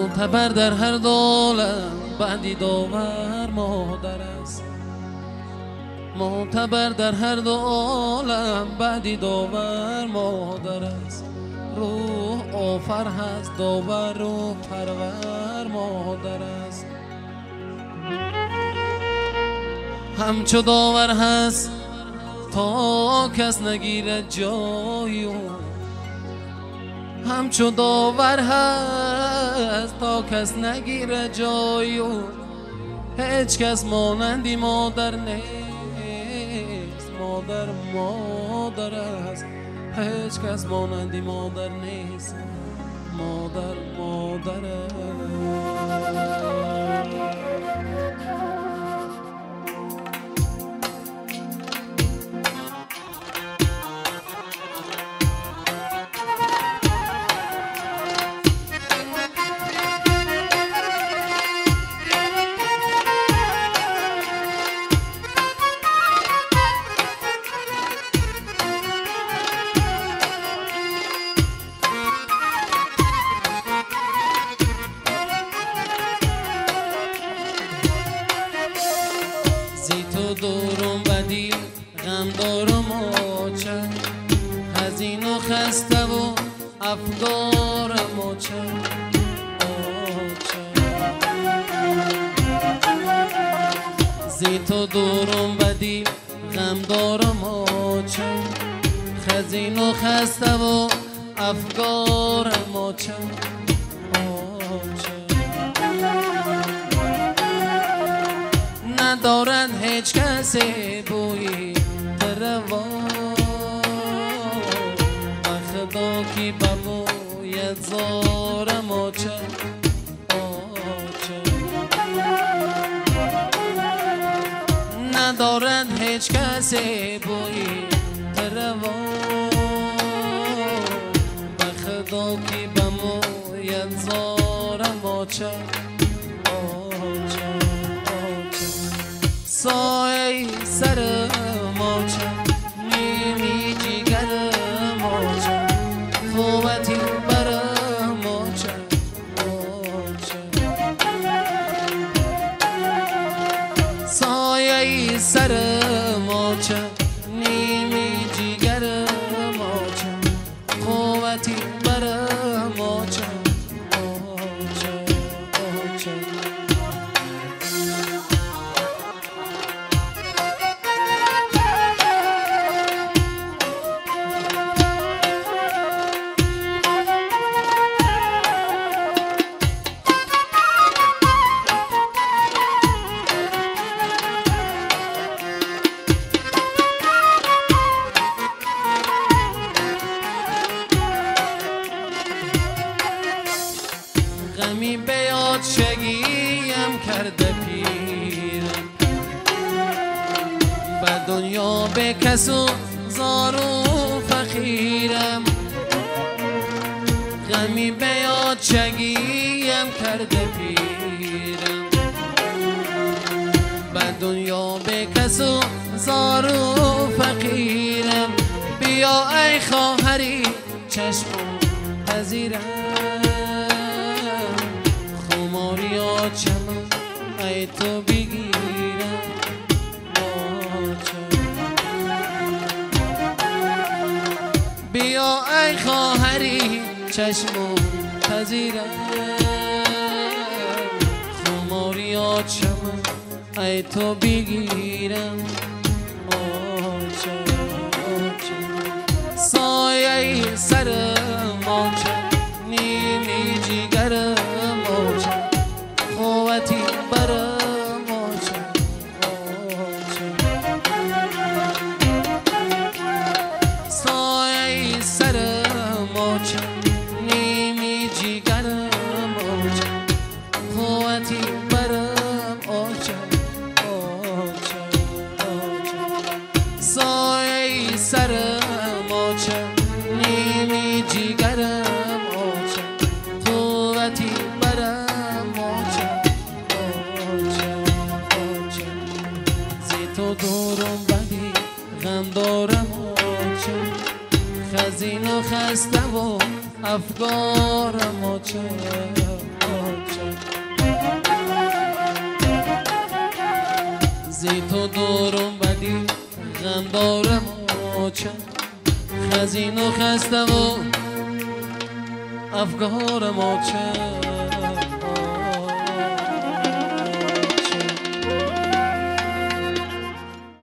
معتبر در هر دولم بعدی داور مادر است. معتبر در هر دولم بعدی داور مادر است. روح آفر هست داور روح پرور مادر است. همچو داور هست تا کس نگیرد جایو. همچو داور هست تا کس نگیرد جایو. هیچ کس مانندی مادر نیست. مادر مادر است. هیچ کس مانندی مادر نیست. مادر مادر است. زی تو دورم بدی غم دارم آچه. حزین و خسته و افگارم آچه. زی تو دورم بدی غم دارم آچه. حزین و خسته و افگارم آچه. ندارد هیچ کسی بوی تروا. بخدا کی ببوید زارم آچه. ندارد هیچ کسی بوی تروا. بخدا کی ببوید زارم آچه. سایه سر موچه نیمی جیگر موچه. قوتی بر موچه. سایه سر موچه نیمی جیگر موچه. قوتی بر موچه. غمی به یاد شگیم کرده پیرم. به دنیا به کس و زار و فقیرم. غمی به یاد شگیم کرده پیرم. به دنیا به کس و زار و فقیرم. بیا ای خواهری چشم پذیرم. خماریا چمن ای تو بگیرم آچه. بیا ای خواهری چشم پذیرم. خماریا چمن ای تو بگیرم آچه. سایه سر موچه نیمی جیگر موچه. قوتی بر موچه. سایه سر موچه نیمی جیگر موچه. قوتی بر موچه. سایه سر موچه نیمی جیگر موچه. قوتی بر تو دورم بدی غم دارم آچه. خزین و خسته و افگارم آچه. زی تو دورم بدی غمدارم آچه خزین و خسته و افگارم آچه